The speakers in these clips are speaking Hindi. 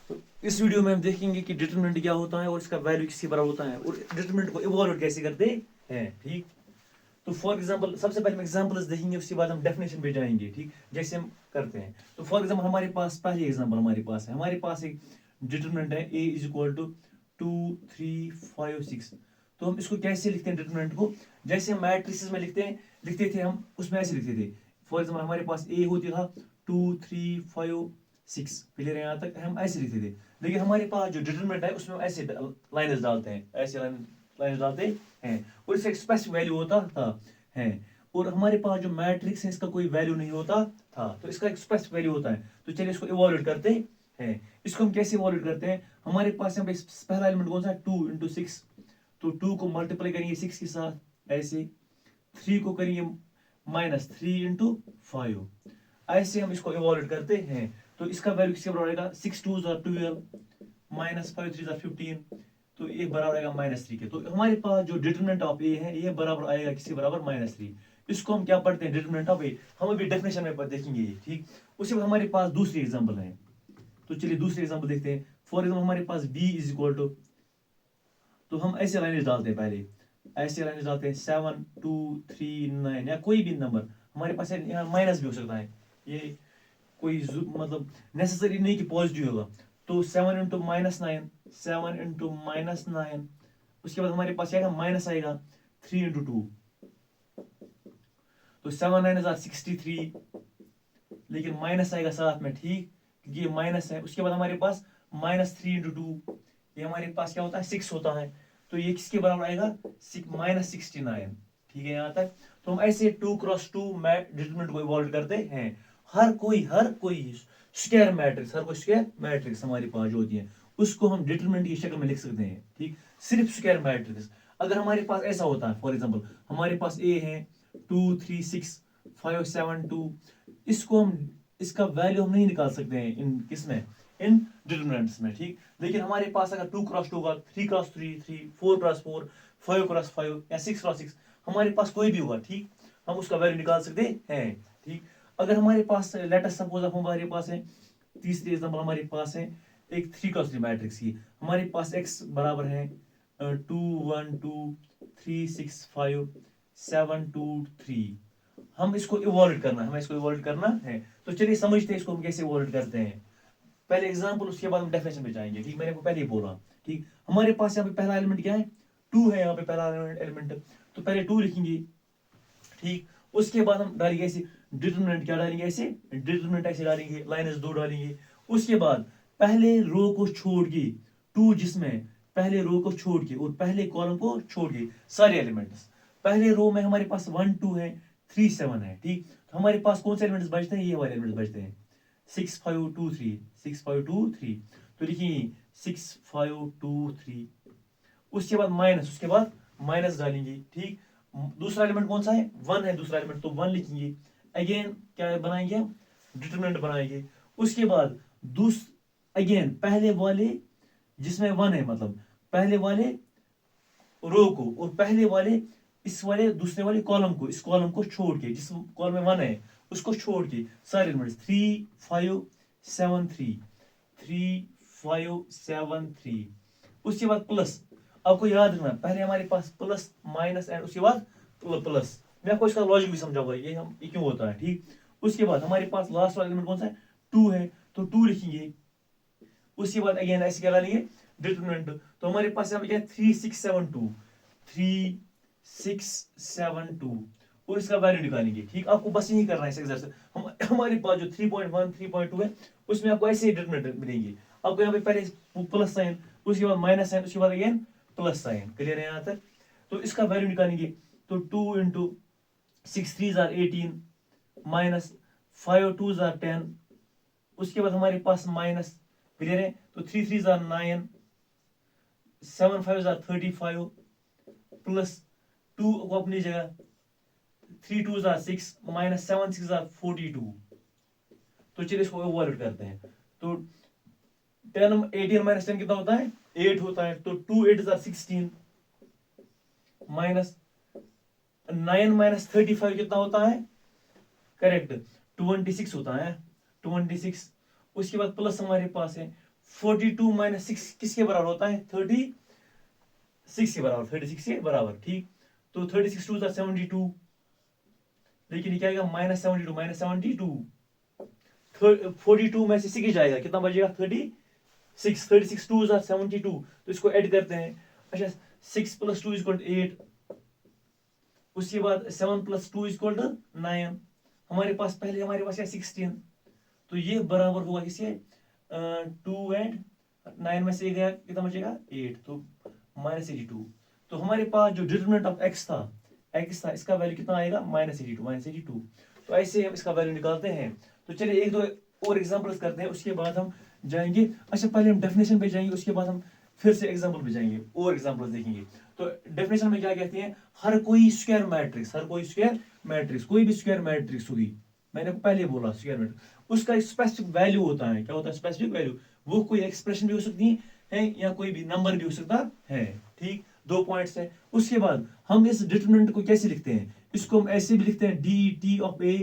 तो इस वीडियो में हम देखेंगे कि डिटरमिनेंट क्या होता है और इसका वैल्यू किसके बराबर होता है और डिटरमिनेंट को इवॉल्व कैसे करते हैं। ठीक, तो फॉर एग्जांपल सबसे पहले हम एग्जांपल्स देखेंगे, उसके बाद हम डेफिनेशन पे जाएंगे। ठीक, जैसे हम करते हैं। तो फॉर एग्जांपल हमारे पास पहली एग्जांपल हमारे पास एक डिटरमिनेंट है a इज इक्वल टू 2 3 5 6। तो हम इसको कैसे लिखते हैं डिटरमिनेंट को, जैसे हम मैट्रिसेस में लिखते थे, हम उसमें ऐसे लिखते थे। फॉर एग्जाम्पल हमारे पास ए होती था 2 3 5 6, क्लियर है यहाँ तक, हम ऐसे लिखते थे। लेकिन हमारे पास जो डिटरमिनेंट है उसमें हम ऐसे लाइन्स डालते हैं, ऐसे लाइन्स डालते हैं और इसका एक स्पेसिफिक वैल्यू होता था है। और हमारे पास जो मैट्रिक्स है इसका कोई वैल्यू नहीं होता था, तो इसका एक स्पेसिफिक वैल्यू होता है। तो चलिए इसको इवॉल्यूट करते हैं। इसको हम कैसे इवॉल्यूट करते हैं, हमारे पास यहाँ पे पहला एलिमेंट कौन सा है 2 इंटू 6। तो 2 को मल्टीप्लाई करेंगे 6 के साथ ऐसे, 3 को करेंगे -3 इंटू 5, ऐसे हम इसको इवॉल्यूट करते हैं। तो इसका वैल्यू किसके बराबर आएगा, 6 2 12 -5 3 15, तो ये बराबर आएगा -3 के। तो हमारे पास जो डिटरमिनेंट ऑफ ए है ये बराबर आएगा किसके बराबर, -3। इसको हम क्या पढ़ते हैं, डिटरमिनेंट ऑफ ए, हम अभी डेफिनेशन में देखेंगे ये। ठीक, उसके बाद हमारे पास दूसरी एग्जांपल है। तो चलिए दूसरी एग्जांपल देखते हैं। फॉर एग्जांपल हमारे पास b इज इक्वल टू, तो हम ऐसे लाइनें डालते हैं, पहले ऐसे लाइनें डालते हैं 7 2 3 9 या कोई भी नंबर हमारे पास है, यहाँ माइनस भी हो सकता है, ये कोई मतलब नेसेसरी नहीं कि पॉजिटिव होगा। तो 7 इंटू -9, 7 इंटू -9, उसके बाद हमारे पास आएगा माइनस आएगा 3 इंटू 2, तो 7 9 63, लेकिन माइनस आएगा साथ में। ठीक, क्योंकि ये माइनस है। उसके बाद हमारे पास -3 इंटू 2, ये हमारे पास क्या होता है 6 होता है। तो ये किसके बराबर आएगा, -69। ठीक है यहाँ तक। तो हम ऐसे 2 क्रॉस 2 डिटरमिनेंट को इवॉल्व करते हैं। हर कोई स्क्वायर मैट्रिक्स, हर कोई स्क्वायर मैट्रिक्स हमारे पास जो होती है उसको हम डिटरमिनेंट की शक्ल में लिख सकते हैं। ठीक, सिर्फ स्क्वायर मैट्रिक्स। अगर हमारे पास ऐसा होता है, फॉर एग्जाम्पल हमारे पास ए है 2 3 6 5 7 2, इसको हम इसका वैल्यू हम नहीं निकाल सकते हैं इन किसमें, इन डिटरमिनेंट्स में। ठीक, लेकिन हमारे पास अगर 2 क्रॉस 2 होगा, 3 क्रॉस 3 3, 4 क्रॉस 4, 5 क्रॉस 5 या 6 क्रॉस 6, हमारे पास कोई भी होगा। ठीक, हम उसका वैल्यू निकाल सकते हैं। ठीक, अगर हमारे पास लेट अस सपोज हमारे पास है, तीसरी एग्जांपल हमारे पास है एक 3 क्रॉस 3 मैट्रिक्स की। हमारे पास x बराबर है 2 1 2 3 6 5 7 2 3। हम इसको इवॉल्व करना है, हमें इसको इवॉल्व करना है। तो चलिए समझते हैं इसको हम कैसे इवॉल्व करते हैं। पहले एग्जांपल, उसके बाद हम डेफिनेशन पे जाएंगे। ठीक, मैंने को पहले ही बोला। ठीक, हमारे पास यहाँ पे पहला एलिमेंट क्या है, 2 है यहाँ पे पहला एलिमेंट। तो पहले 2 लिखेंगे। ठीक, उसके बाद हम डालेंगे ऐसे डिटरमिनेंट, क्या डालेंगे ऐसे डिटरमिनेंट ऐसे डालेंगे, -2 डालेंगे। उसके बाद पहले रो को छोड़ के 2 जिसमें, पहले रो को छोड़ के और पहले कॉलम को छोड़ के सारे एलिमेंट्स, पहले रो में हमारे पास 1 2 है 3 7 है। ठीक, तो हमारे पास कौन से एलिमेंट्स बचते हैं, ये वाले एलिमेंट्स बचते हैं 6 5 2 3 6 5 2 3। तो लिखिए 6 5 2 3, उसके बाद माइनस, उसके बाद माइनस डालेंगे। ठीक, दूसरा एलिमेंट कौन सा है, 1 है दूसरा एलिमेंट, तो 1 लिखेंगे। अगेन क्या बनाएंगे हम, डिटरमिनेंट बनाएंगे। उसके बाद अगेन पहले वाले जिसमें 1 है, मतलब पहले वाले रो को और पहले वाले इस वाले दूसरे वाले कॉलम को, इस कॉलम को छोड़ के, जिस कॉलम में 1 है उसको छोड़ के सारे एलिमेंट्स 3 5 7 3 3 5 7 3। उसके बाद प्लस, आपको याद रखना पहले हमारे पास प्लस माइनस एंड उसके बाद प्लस। मैं आपको इसका लॉजिक भी समझाऊंगा ये क्यों होता है। ठीक, उसके बाद हमारे पास लास्ट वाला एलिमेंट कौन सा है, 2 है, तो 2 लिखेंगे। उसके बाद अगेन ऐसे क्या डालेंगे डिटरमिनेंट। तो हमारे पास यहाँ पे क्या है 3 6 7 2, 3 6 7 2 और इसका वैल्यू निकालेंगे। ठीक, आपको बस यही करना है इस एक्सरसाइज। हमारे पास जो 3.1 3.2 है उसमें आपको ऐसे ही डिटरमिनेंट मिलेंगे। आपको यहाँ पे पहले प्लस साइन, उसके बाद माइनस साइन, उसके बाद अगेन प्लस साइन, क्लियर है यहाँ तक। तो इसका वैल्यू निकालेंगे। तो 2 इंटू 6 3 18 माइनस 5 2 10, उसके बाद हमारे पास माइनस, क्लियर है। तो 3 3 9, 7 5 35 प्लस 2 को अपनी जगह, 3 2 6 माइनस 7 6 42। तो चलिए इसको ओवरराइट करते हैं। तो 10 18 माइनस 10 कितना होता है, 8 होता है। तो 2 8 16 माइनस 9 माइनस 35 कितना होता है, करेक्ट 26 होता है, 26। उसके बाद प्लस हमारे पास है 42 माइनस 6 किसके बराबर होता है? 36 के बराबर, 36 के बराबर, ठीक। तो 36 टू 72, लेकिन ये क्या आएगा? -72, -72। 42 में से 6 जाएगा, कितना बचेगा? 36, 36 टू 72। तो इसको ऐड करते हैं। अच्छा, 6 + 2 = 8, उसके बाद 7 + 2 = 9। हमारे पास है 16, तो ये बराबर होगा किसके? 2 एंड 9 में से एक गया, कितना बचेगा? 8, तो -82। तो हमारे पास जो डिटरमिनेंट ऑफ x था, इसका वैल्यू कितना आएगा? -82। तो ऐसे हम इसका वैल्यू निकालते हैं। तो चलिए एक दो और एग्जांपल्स करते हैं, उसके बाद हम जाएंगे। अच्छा, पहले हम डेफिनेशन पे जाएंगे, उसके बाद हम फिर से एग्जांपल पे जाएंगे और एग्जांपल्स देखेंगे। तो डेफिनेशन में क्या कहते हैं? हर कोई स्क्वायर मैट्रिक्स, कोई भी स्क्वायर मैट्रिक्स होगी, मैंने पहले बोला स्क्वायर मैट्रिक्स, उसका एक स्पेसिफिक वैल्यू होता है। क्या होता है? Specific value. वो कोई एक्सप्रेशन भी हो सकती है या कोई भी नंबर भी हो सकता है, ठीक। 2 पॉइंट्स है। उसके बाद हम इस डिटरमिनेंट को कैसे लिखते हैं? इसको हम ऐसे भी लिखते हैं DT ऑफ A,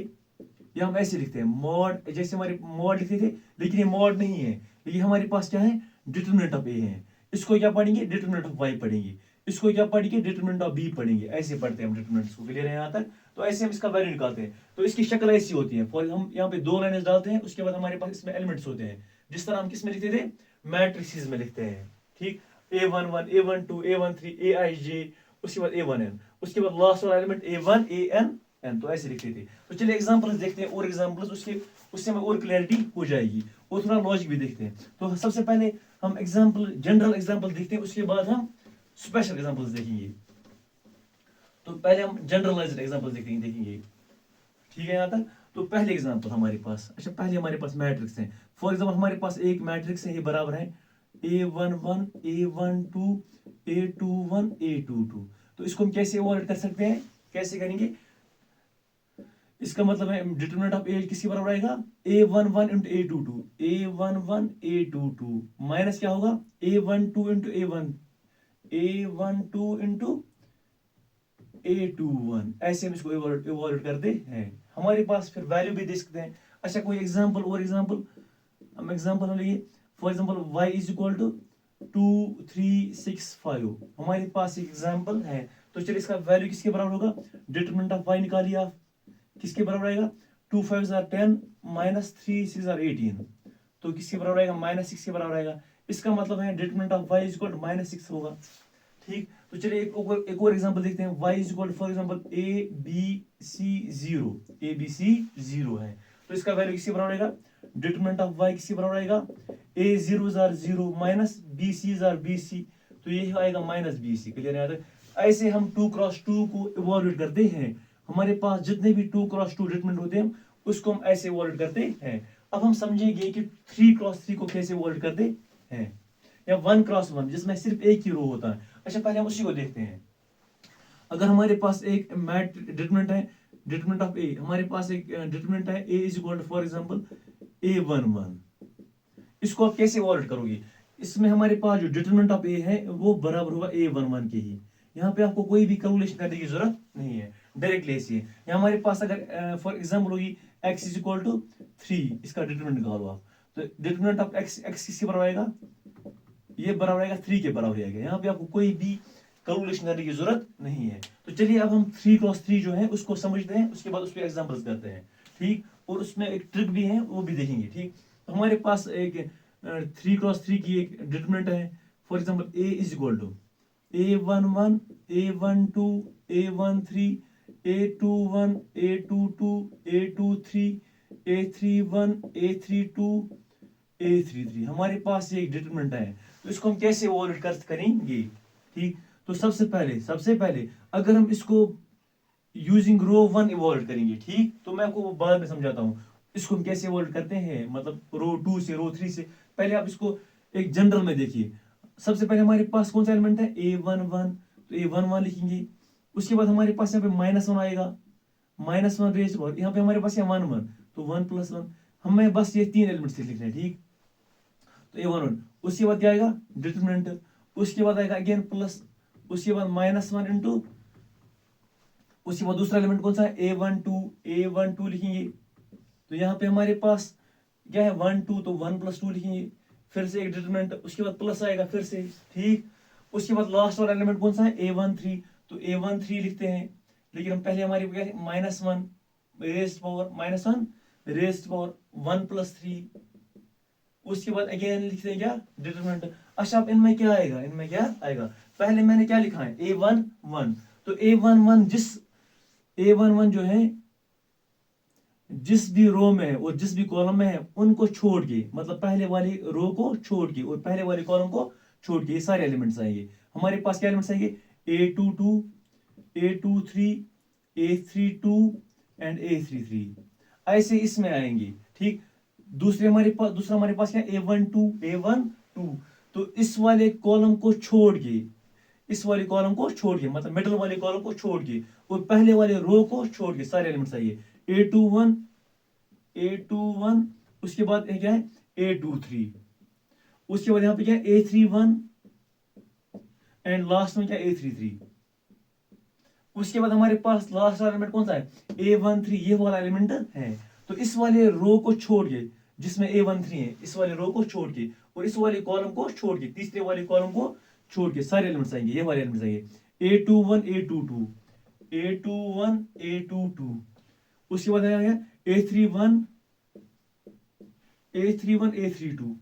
या हम ऐसे लिखते हैं मॉड, जैसे हमारे मॉड लिखते थे, लेकिन ये मॉड नहीं है, लेकिन हमारे पास क्या है? डिटरमिनेंट ऑफ A है। इसको क्या पढ़ेंगे? डिटरमिनेंट ऑफ Y पढ़ेंगे। इसको क्या पढ़ेंगे? डिटरमिनेंट ऑफ B पढ़ेंगे। ऐसे पढ़ते हैं हम डिटरमिनेंट्स को, क्लियर है यहाँ तक? तो ऐसे हम इसका वैल्यू निकालते हैं। तो इसकी शक्ल ऐसी होती है। फॉर हम यहाँ पे 2 लाइनें डालते हैं, उसके बाद हमारे पास इसमें एलिमेंट्स होते हैं, जिस तरह हम किस में लिखते थे? मैट्रिसेस में लिखते हैं, ठीक। A11, A12, A13, AIJ, उसके बाद A1n, उसके बाद लास्ट वाला एलिमेंट A1, AN, तो ऐसे लिखते थे। तो चलिए एग्जांपल्स देखते हैं, और एग्जांपल्स, उससे हमें और क्लैरिटी हो जाएगी, और थोड़ा लॉजिक भी देखते हैं। तो सबसे पहले हम जनरल एग्जांपल देखते हैं, उसके बाद हम स्पेशल एग्जांपल्स देखेंगे। तो पहले हम जनरलाइज्ड एग्जांपल देखेंगे, ठीक है यहाँ तक? तो पहले एग्जांपल हमारे पास, अच्छा पहले हमारे पास मैट्रिक्स है। फॉर एग्जांपल हमारे पास एक मैट्रिक्स है, ये बराबर है A11, A12, A21, A22। तो इसको हम कैसे इवैल्यूएट कर सकते हैं? कैसे करेंगे? इसका मतलब है डिटरमिनेंट ऑफ A किसके बराबर आएगा? A11 × A22, A11 A22 minus क्या होगा? A12 × A1, A12 × A21। ऐसे हम इसको इवैल्यूएट करते हैं। हमारे पास फिर वैल्यू भी दे सकते हैं। अच्छा, कोई एग्जांपल और एग्जांपल हम लिए, फॉर एग्जांपल y = 2, 3, 6, 5। हमारे पास एक एग्जांपल है। तो चलिए इसका वैल्यू किसके बराबर होगा? डिटरमिनेंट ऑफ y निकालिए आप, किसके बराबर आएगा? 2 5 are 10, -3 6 are 18। तो किसके बराबर आएगा? -6 के बराबर आएगा। इसका मतलब है डिटरमिनेंट ऑफ y = -6 होगा, ठीक। तो चलिए एक और एग्जांपल देखते हैं। y = फॉर एग्जांपल ABC 0 है। तो इसका वैल्यू किसके बराबर आएगा? डिटरमिनेंट ऑफ y किसके बराबर आएगा? A0s are 0, -BCs are BC, तो ये आएगा -BC, क्लियर है? ऐसे हम 2 × 2 को इवैल्यूएट करते हैं। हमारे पास जितने भी 2 × 2 डिटरमिनेंट होते हैं, उसको हम ऐसे इवैल्यूएट करते हैं। अब हम समझेंगे कि 3 × 3 को कैसे इवैल्यूएट करते हैं, या 1 × 1 जिसमें सिर्फ एक ही रो होता है। अच्छा, पहले हम उसी को देखते हैं। अगर हमारे पास एक डिटरमिनेंट है, डिटरमिनेंट ऑफ A, हमारे पास एक डिटरमिनेंट है A = फॉर एग्जांपल A11। इसको आप कैसे इवैल्यूएट करोगे? इसमें हमारे पास जो डिटरमिनेंट ऑफ A है, वो बराबर होगा A11 के ही। यहाँ पे आपको कोई भी कैलकुलेशन करने की जरूरत नहीं है, डायरेक्टली ऐसी है। यहाँ हमारे पास अगर फॉर एग्जांपल होगी x = 3, इसका डिटरमिनेंट निकालो आप। तो डिटरमिनेंट ऑफ x किसके बराबर आएगा? ये बराबर आएगा 3 के बराबर आएगा। यहाँ पे आपको कोई भी कैलकुलेशन करने की जरूरत नहीं है। तो चलिए अब हम 3 × 3 जो है उसको समझते हैं, उसके बाद उस पर एग्जांपल्स करते हैं, ठीक। और उसमें एक ट्रिक भी है, वो भी देखेंगे, ठीक। तो हमारे पास एक 3 × 3 की एक डिटरमिनेंट है। For example A = A11, A12, A13, A21, A22, A23, A31, A32, A33। हमारे पास ये एक डिटरमिनेंट है। तो इसको हम कैसे इवैल्यूएट करेंगे, ठीक। तो सबसे पहले अगर हम इसको यूजिंग रो 1 इवैल्यूएट करेंगे, ठीक। तो मैं आपको बाद में समझाता हूँ इसको हम कैसे इवैल्यूएट करते हैं, मतलब रो 2 से रो 3 से। पहले आप इसको एक जनरल में देखिए। सबसे पहले हमारे पास कौन सा एलिमेंट है? A11, तो A11 लिखेंगे। उसके बाद हमारे पास यहाँ पे -1 आएगा, -1 रेज पावर, यहाँ पे हमारे पास 1 1, तो 1 + 1। हमें बस ये 3 एलिमेंट्स लिखने हैं, ठीक। तो A11, उसके बाद क्या आएगा? डिटरमिनेंट। उसके बाद आएगा अगेन प्लस, उसके बाद -1 इंटू, उसके बाद दूसरा एलिमेंट कौन सा है? A12 लिखेंगे। तो यहाँ पे हमारे पास क्या है? 1 2, तो 1 + 2 लिखेंगे। फिर से एक डिटरमिनेंट, उसके बाद प्लस आएगा फिर से, ठीक। उसके बाद लास्ट वाला एलिमेंट कौन सा है, A13, तो A13 लिखते हैं, लेकिन हम पहले हमारी क्या है -1 रेज्ड पावर -1 रेज्ड पावर 1+3, उसके बाद अगेन लिखते हैं क्या डिटरमिनेंट। अच्छा अब इनमें क्या आएगा, इनमें क्या आएगा, पहले मैंने क्या लिखा है A11, तो A11 जो है जिस भी रो में है और जिस भी कॉलम में है उनको छोड़ के, मतलब पहले वाली रो को छोड़ के और पहले वाले कॉलम को छोड़ के ये सारे एलिमेंट्स आएंगे। हमारे पास क्या एलिमेंट्स आएंगे, A22, A23, A32 and A33, ऐसे इसमें आएंगे, ठीक। दूसरा हमारे पास क्या A12, तो इस वाले कॉलम को छोड़ के, इस वाले कॉलम को छोड़ के, मतलब मिडिल वाले कॉलम को छोड़ के और पहले वाले रो को छोड़ के सारे एलिमेंट्स आइए। A21, उसके बाद क्या है A23, उसके बाद यहाँ पे क्या है A31 एंड लास्ट में क्या A33। उसके बाद हमारे पास लास्ट वाला एलिमेंट कौन सा है A13, ये वाला एलिमेंट है। तो इस वाले रो को छोड़ के जिसमें A13 है, इस वाले रो को छोड़ के और इस वाले कॉलम को छोड़ के, तीसरे वाले कॉलम को छोड़ के सारे एलिमेंट्स आएंगे, ये वाले एलिमेंट्स आएंगे A21, A22, उसके बाद आएगा A31, A32।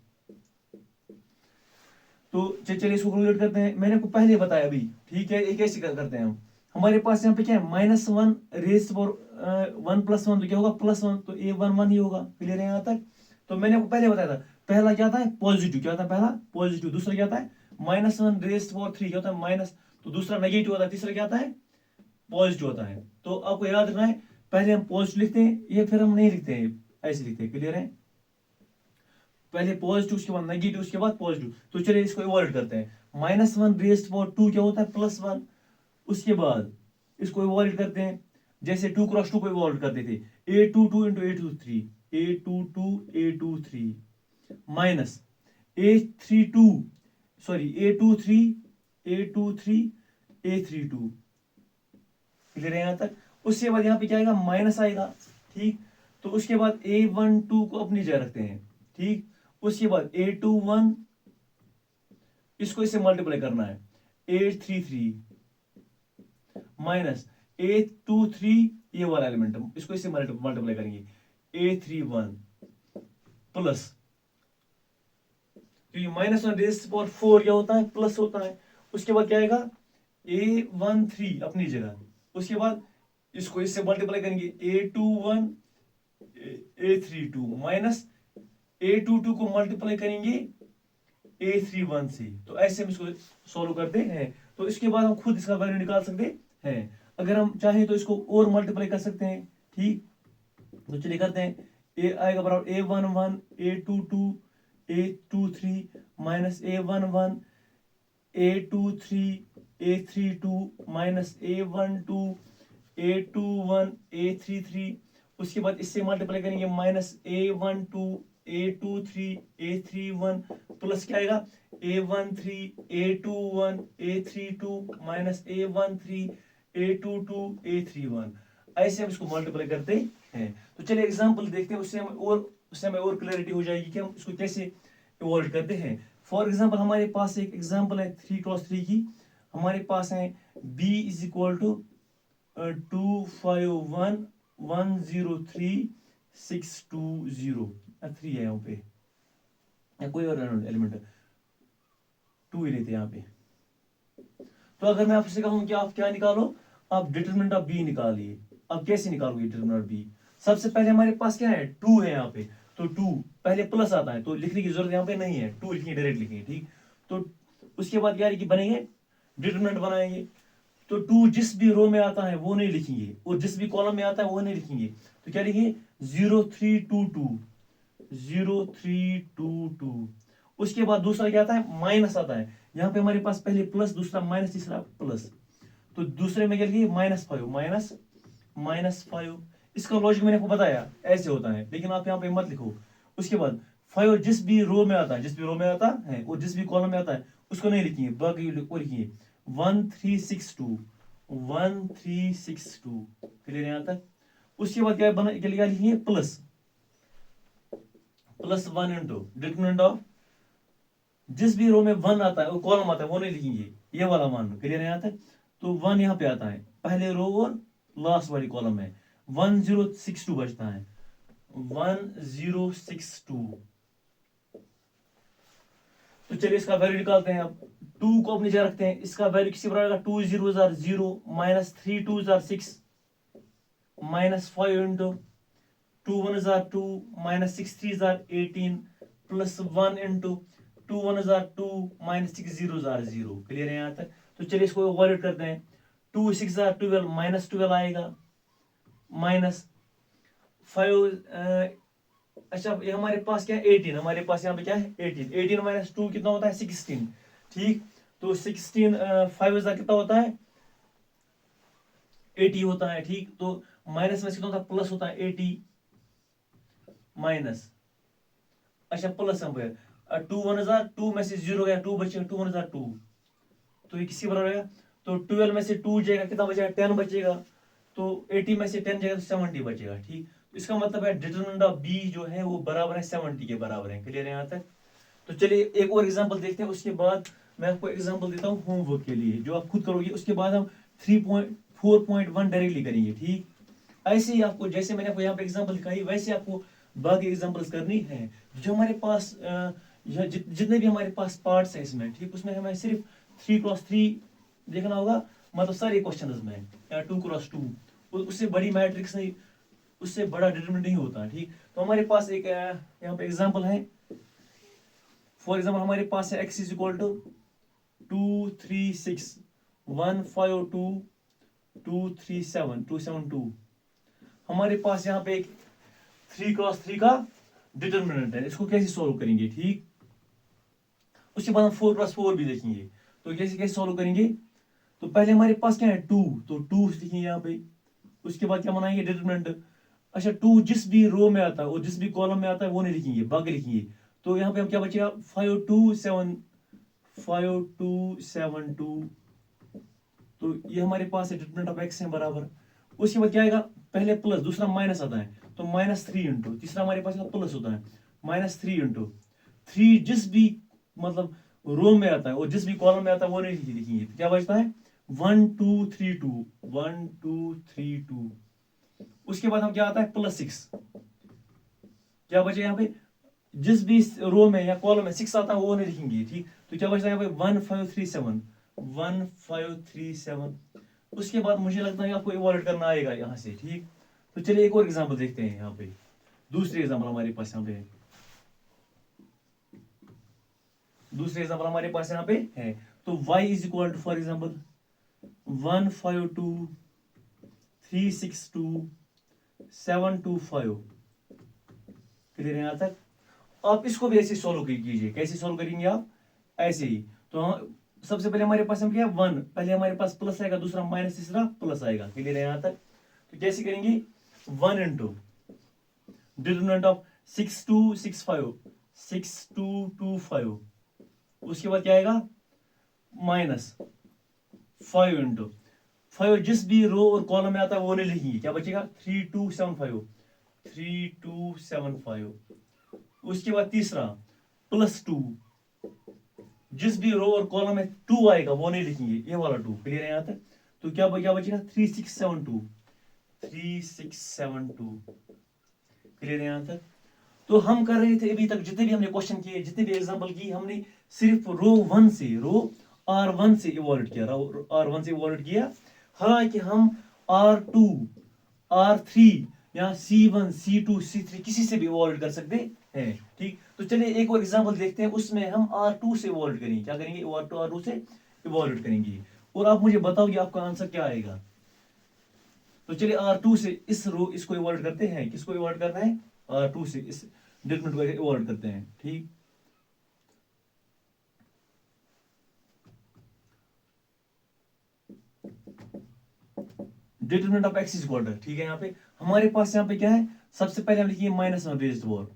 तो चलिए इसको कैलकुलेट करते हैं, मैंने आपको पहले बताया अभी, ठीक है। ये कैसे करते हैं हम, हमारे पास यहाँ पे क्या है -1 रेज़ पावर 1+1, तो क्या होगा +1, तो A11 ही होगा, क्लियर है यहाँ तक। तो मैंने आपको पहले बताया था, पहला क्या था पॉजिटिव, क्या था पहला पॉजिटिव, दूसरा क्या था -1 रेज़ पावर 3, क्या होता है माइनस, तो दूसरा नेगेटिव होता है, तीसरा क्या होता है पॉजिटिव होता है। तो आपको याद रखना है, पहले हम पॉजिटिव लिखते हैं, ये फिर हम नहीं लिखते हैं, ऐसे लिखते हैं, क्लियर है। पहले पॉजिटिव, उसके बाद नेगेटिव, उसके बाद पॉजिटिव। तो चलिए इसको इवॉल्व करते हैं, -1 रेज़्ड पावर 2 क्या होता है +1, उसके बाद इसको इवॉल्व करते हैं, जैसे 2 क्रॉस 2 को इवॉल्व करते थे, A22 into A23 minus A23 A32, clear है यहाँ तक। उसके बाद यहाँ पे क्या आएगा माइनस आएगा, ठीक। तो उसके बाद A12 को अपनी जगह रखते हैं, ठीक। उसके बाद A21, इसको इससे मल्टीप्लाई करना है, A33 माइनस A23, ये वाला एलिमेंट इसको इससे मल्टीप्लाई करेंगे, A31 प्लस, तो ये -1 रेज़्ड पावर 4 क्या होता है प्लस होता है। उसके बाद क्या आएगा A13 अपनी जगह, उसके बाद इसको इससे मल्टीप्लाई करेंगे A21 A32 माइनस A22 को मल्टीप्लाई करेंगे A31 से। तो ऐसे हम इसको सॉल्व करते हैं। तो इसके बाद हम खुद इसका वैल्यू निकाल सकते हैं, अगर हम चाहें तो इसको और मल्टीप्लाई कर सकते हैं, ठीक। तो चलिए करते हैं, ए आएगा बराबर A11 A22 A23 minus A11 A23 A32 minus A12 A21 A33। उसके बाद इससे मल्टीप्लाई करेंगे -A12 A23 A31 प्लस क्या आएगा A13 A21 A32 minus A13 A22 A31। ऐसे हम इसको मल्टीप्लाई करते हैं। तो चलिए एग्जांपल देखते हैं, उससे हमें और क्लैरिटी हो जाएगी कि हम इसको कैसे इवॉल्व करते हैं। फॉर एग्जांपल हमारे पास एक एग्जांपल है 3x3 की, हमारे पास है B इज इक्वल टू 251 103 620, 3 है यहाँ पे, या कोई और एलिमेंट 2 ही लेते हैं यहाँ पे। तो अगर मैं आपसे कहूँ कि आप क्या निकालो, आप डिटरमिनेंट ऑफ बी निकालिए। अब कैसे निकालोगे डिटरमिनेंट ऑफ बी, सबसे पहले हमारे पास क्या है 2 है यहाँ पे, तो 2 पहले प्लस आता है तो लिखने की जरूरत यहाँ पे नहीं है, 2 लिखेंगे डायरेक्ट लिखेंगे, ठीक। तो उसके बाद क्या बनेंगे डिटरमिनेंट बनाएंगे, तो 2 जिस भी रो में आता है वो नहीं लिखेंगे और जिस भी कॉलम में आता है वो नहीं लिखेंगे, तो क्या लिखेंगे 0322। उसके बाद दूसरा क्या आता है माइनस आता है, यहाँ पे हमारे पास पहले प्लस, दूसरा माइनस, तीसरा प्लस, तो दूसरे में क्या लिखिए -5 इसका लॉजिक मैंने आपको बताया ऐसे होता है, लेकिन आप यहाँ पे मत लिखो। उसके बाद 5 जिस भी रो में आता है, जिस भी रो में आता है और जिस भी कॉलम में आता है उसको नहीं लिखिए, बाकी को लिखिए 1362 क्लियर यहाँ तक। उसके बाद क्या लिखिए +1 इंटू डिटरमिनेंट ऑफ जिस भी रो में 1 आता है, वो कॉलम आता है, वो नहीं लिखेंगे, ये वाला मान लो। क्लियर है यहाँ तक? तो 1 यहाँ पे आता है पहले रो और लास्ट वाली कॉलम में, 1062 बचता है, 1062। तो चलिए इसका वैल्यू निकालते हैं। अब 2 को अपनी जगह रखते हैं, इसका वैल्यू किसी बराबर आएगा, 2 0 0 minus 3 2 6 minus 5 into 2 1 2 minus 6 3 18 plus 1 into 2 1 2 minus 6 0 0। Clear है यहाँ तक? तो चलिए इसको इवैल्यूएट करते हैं। 2 6 12 माइनस 12 आएगा, माइनस 5 अच्छा ये हमारे पास क्या है 18, हमारे पास यहाँ पे क्या है 18, 18 माइनस 2 कितना होता है 16। ठीक, तो 16 5 कितना होता है 80 होता है। ठीक, तो माइनस में कितना होता है प्लस होता है 80 माइनस, अच्छा प्लस हम 2 1 2 में से 0 गया 2 बचेगा, 2 1 2, तो ये किसी बराबर है। तो 12 में से 2 जाएगा, कितना बचेगा 10 बचेगा, तो 80 में से 10 जाएगा तो 70 बचेगा। ठीक, तो इसका मतलब है डिटरमिनेंट ऑफ बी जो है वो बराबर है 70 के बराबर है। क्लियर है यहाँ तक? तो चलिए एक और एग्जांपल देखते हैं, उसके बाद मैं आपको एग्जांपल देता हूँ होमवर्क के लिए जो आप खुद करोगे, उसके बाद हम 3.4.1 डायरेक्टली करेंगे। ठीक, ऐसे ही आपको जैसे मैंने आपको यहाँ पे एग्जांपल दिखाई वैसे आपको बाकी एग्जांपल्स करनी है। जो हमारे पास जितने भी हमारे पास पार्ट्स हैं इसमें, ठीक, उसमें हमें सिर्फ 3x3 देखना होगा, मतलब सारे क्वेश्चन में, या 2x2, उससे बड़ी मैट्रिक्स नहीं, उससे बड़ा डिटरमिनेंट नहीं होता। ठीक, तो हमारे पास एक यहाँ पे एग्जांपल है। फॉर एग्जांपल हमारे पास है x इज इक्वल टू 2 3 6 1 5 2 2 3 7 2 7 2। हमारे पास यहाँ पे एक 3x3 का डिटरमिनेंट है, इसको कैसे सॉल्व करेंगे। ठीक, उसके बाद हम 4x4 भी देखेंगे, तो कैसे कैसे सॉल्व करेंगे। तो पहले हमारे पास क्या है 2, तो 2 लिखेंगे यहाँ पे, उसके बाद क्या बनाएंगे डिटरमिनेंट। अच्छा 2 जिस भी रो में आता है और जिस भी कॉलम में आता है वो नहीं लिखेंगे, बाकी लिखेंगे। तो यहाँ पे हम क्या बचेगा 5 2 7 5 2 7 2, तो ये हमारे पास है डिटरमिनेंट ऑफ एक्स है बराबर। उसके बाद क्या आएगा, पहले प्लस, दूसरा माइनस आता है, तो माइनस 3 इंटू, तीसरा हमारे पास प्लस होता है, माइनस 3 इंटू 3 जिस भी मतलब रो में आता है और जिस भी कॉलम में आता है वो नहीं लिखेंगे, तो क्या बचता है 1 2 3 2 1 2 3 2। उसके बाद हम क्या आता है प्लस 6, क्या बचे यहाँ पे जिस भी रो में या कॉलम में 6 आता है वो नहीं लिखेंगे। ठीक, तो क्या बचता है यहाँ पे 1 5 3 7 1 5 3 7। उसके बाद मुझे लगता है आपको इवैल्यूएट करना आएगा यहाँ से। ठीक, तो चलिए एक और एग्जांपल देखते हैं। यहाँ पे दूसरे एग्जांपल हमारे पास यहाँ पे है, दूसरे एग्जांपल हमारे पास यहाँ पे है। तो y is equal to for example 1 5 2 3 6 2 7 2 5। Clear है यहाँ तक? आप इसको भी ऐसे सॉल्व कीजिए। कैसे सॉल्व करेंगे आप, ऐसे ही। तो सबसे पहले हमारे पास हम क्या 1, पहले हमारे पास प्लस आएगा, दूसरा माइनस, तीसरा प्लस आएगा। क्लियर है यहाँ तक? तो कैसे करेंगे 1 इंटू डिटरमिनेंट ऑफ 6 2 6 5 6 2 2 5, उसके बाद क्या आएगा माइनस 5 इंटू 5 जिस भी रो और कॉलम में आता है वो नहीं लिखेंगे, क्या बचेगा 3 2 7 5 3 2 7 5। उसके बाद तीसरा प्लस 2 जिस भी रो और कॉलम में 2 आएगा वो नहीं लिखेंगे, ये वाला 2। क्लियर है यहाँ तक? तो क्या बचेगा 3 6 7 2 3 6 7 2। क्लियर है यहाँ तक? तो हम कर रहे थे अभी तक जितने भी हमने क्वेश्चन किए, जितने भी एग्जांपल की, हमने सिर्फ रो 1 से, रो R1 से इवॉल्व किया, R1 से इवॉल्व किया। हालांकि हम R2 R3 या C1 C2 C3 किसी से भी इवॉल्व कर सकते हैं। ठीक, तो चलिए एक और एग्जांपल देखते हैं, उसमें हम R2 से इवॉल्व करेंगे। क्या करेंगे R2 से इवॉल्व करेंगे, और आप मुझे बताओ कि आपका आंसर क्या आएगा। तो चलिए R2 से इसको इवॉल्व करते हैं। किसको इवॉल्व करना है, R2 से इस डिटरमिनेंट को इवॉल्व करते हैं। ठीक, determinant of x is equal to, ठीक है, यहाँ पे हमारे पास यहाँ पे क्या है, सबसे पहले हम लिखिए -1 रेज्ड पावर।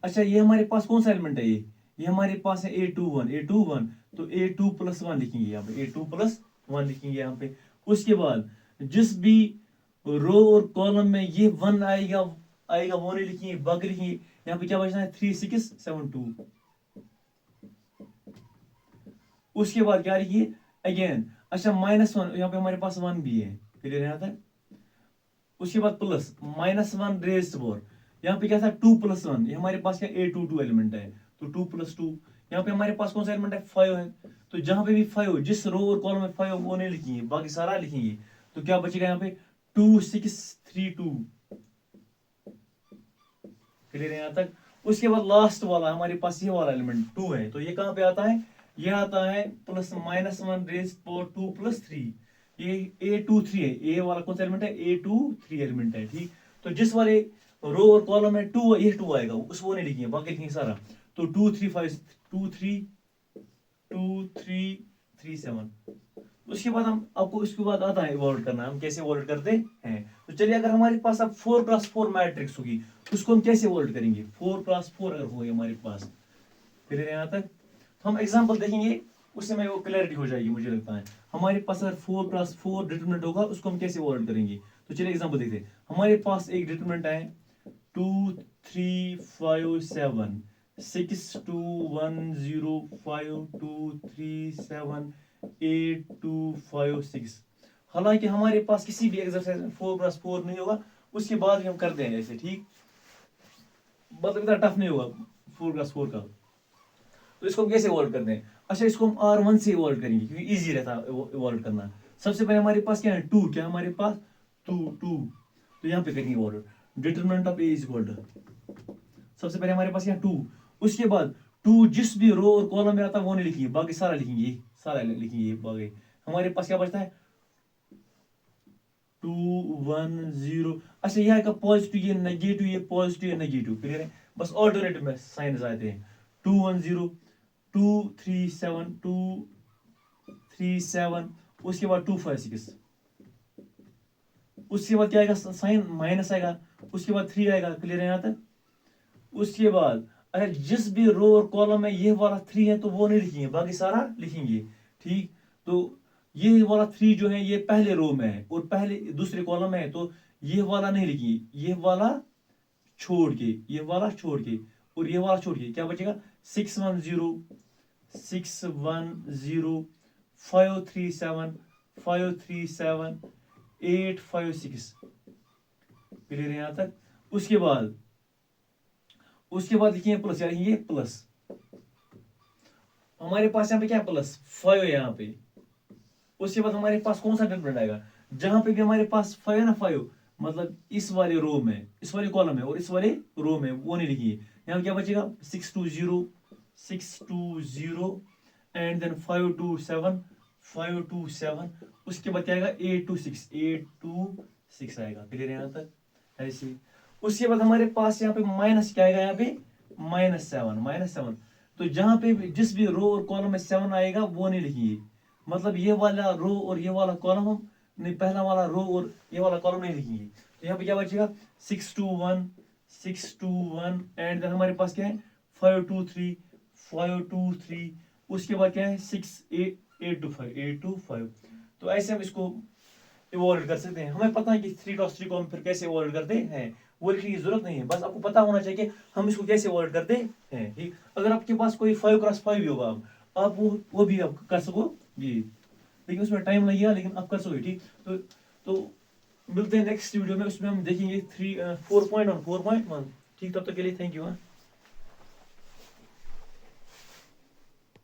अच्छा ये हमारे पास कौन सा एलिमेंट है, ये हमारे पास है a21 तो a2 + 1 लिखेंगे यहाँ पे, a2 + 1 लिखेंगे यहाँ पे। उसके बाद जिस भी रो और कॉलम में ये 1 आएगा वो नहीं लिखेंगे, बाकी लिखेंगे। यहाँ पे क्या बचना है 3 6 7 2। उसके बाद क्या लिखिए अगेन, अच्छा -1, यहाँ पे हमारे पास 1 भी है, क्लियर है यहाँ तक। उसके बाद प्लस -1 रेज फोर, यहाँ पे क्या था 2 + 1, ये हमारे पास क्या A22 एलिमेंट है, तो 2 + 2, यहाँ पे हमारे पास कौन सा एलिमेंट है 5 है, तो जहां पे भी 5 जिस रो और कॉलम में 5 वो नहीं लिखेंगे, बाकी सारा लिखेंगे, तो क्या बचेगा यहाँ पे 2 6 3 2, क्लियर है यहाँ तक। उसके बाद लास्ट वाला हमारे पास ये वाला एलिमेंट 2 है, तो ये कहाँ पे आता है, ये आता है प्लस -1 रेज पावर 2 + 3, ये A23 है, ए वाला कौन सा एलिमेंट है A23 एलिमेंट है, ठीक। तो जिस वाले रो और कॉलम में 2 ये 2 आएगा उस वो नहीं लिखेंगे, बाकी लिखेंगे सारा, तो 2 3 5 2 3 2 3 3 7। उसके बाद हम आपको उसके बाद आता है इवॉल्व करना, हम कैसे इवॉल्व करते हैं। तो चलिए अगर हमारे पास अब 4 × 4 मैट्रिक्स होगी, उसको हम कैसे इवॉल्व करेंगे, 4 × 4 अगर होगी हमारे पास, फिर यहाँ तक तो हम एग्जांपल देखेंगे, उससे में वो क्लैरिटी हो जाएगी मुझे लगता है। हमारे पास अगर 4 × 4 डिटरमिनेंट होगा उसको हम कैसे इवॉल्व करेंगे, तो चलिए एग्जांपल देखते हैं। हमारे पास एक डिटरमिनेंट है 2 3 5 7 6 2 1 0 5 2 3 7 8 2 5 6। हालांकि हमारे पास किसी भी एक्सरसाइज में 4 × 4 नहीं होगा, उसके बाद भी हम करते हैं ऐसे, ठीक, मतलब इतना टफ नहीं होगा 4 × 4 का। तो इसको हम कैसे इवॉल्व करते हैं, अच्छा इसको हम R1 से इवॉल्व करेंगे क्योंकि इजी रहता है इवॉल्व करना। सबसे पहले हमारे पास क्या है 2, क्या हमारे पास 2 2, तो यहाँ पे करेंगे evolve, determinant of A is equal to, सबसे पहले हमारे पास यहाँ 2, उसके बाद 2 जिस भी रो और कॉलम में आता है वो नहीं लिखेंगे, बाकी सारा लिखेंगे, सारा लिखेंगे बाकी। हमारे पास क्या बचता है 2 1 0, अच्छा यहाँ का पॉजिटिव ये नेगेटिव, ये पॉजिटिव ये नेगेटिव, क्लियर है, बस ऑल्टरनेटिव में साइंस आते हैं। 2 1 0 2 3 7 2 3 7, उसके बाद 2 5 6, उसके बाद क्या आएगा साइन माइनस आएगा, उसके बाद 3 आएगा, क्लियर है यहाँ तक। उसके बाद अगर जिस भी रो और कॉलम में ये वाला 3 है तो वो नहीं लिखेंगे, बाकी सारा लिखेंगे, ठीक। तो ये वाला 3 जो है ये पहले रो में है और पहले दूसरे कॉलम में है, तो ये वाला नहीं लिखेंगे, ये वाला छोड़ के, ये वाला छोड़ के और ये वाला छोड़ के क्या बचेगा 6 1 0 6 1 0 5 3 7 5 3 7 8 5 6, क्लियर है यहाँ तक। उसके बाद लिखेंगे प्लस, या लिखेंगे प्लस, हमारे पास यहाँ पे क्या प्लस 5 है यहाँ पे। उसके बाद हमारे पास कौन सा डिटरमिनेंट आएगा, जहां पे भी हमारे पास 5 है ना 5, मतलब इस वाले रो में, इस वाले कॉलम में और इस वाले रो में वो नहीं लिखिए, यहाँ क्या बचेगा 6 2 0 6 2 0 एंड देन 5 2 7 5 2 7, उसके बाद क्या आएगा 8 2 6 8 2 6 आएगा, क्लियर है यहाँ तक ऐसे। उसके बाद हमारे पास यहाँ पे माइनस क्या आएगा, यहाँ पे -7, तो जहां पे जिस भी रो और कॉलम में 7 आएगा वो नहीं लिखिए, मतलब ये वाला रो और ये वाला कॉलम हम नहीं, पहला वाला रो और ये वाला कॉलम नहीं लिखेंगे, तो यहाँ पे क्या बचेगा 6 2 1 6 2 1 एंड देन हमारे पास क्या है 5 2 3 5 2 3, उसके बाद क्या है 6 8 2 5 8 2 5। तो ऐसे हम इसको इवॉल्व कर सकते हैं। हमें पता है कि 3 × 3 को हम फिर कैसे इवॉल्व करते हैं, वो लिखने की जरूरत नहीं है, बस आपको पता होना चाहिए कि हम इसको कैसे इवॉल्व करते हैं, ठीक। अगर आपके पास कोई 5 × 5 भी होगा, आप वो भी आप कर सको जी, लेकिन उसमें टाइम लगेगा, लेकिन आप कर सकोगे, ठीक। तो मिलते हैं नेक्स्ट वीडियो में, उसमें हम देखेंगे 4.1 4.1, ठीक। तब तक के लिए थैंक यू।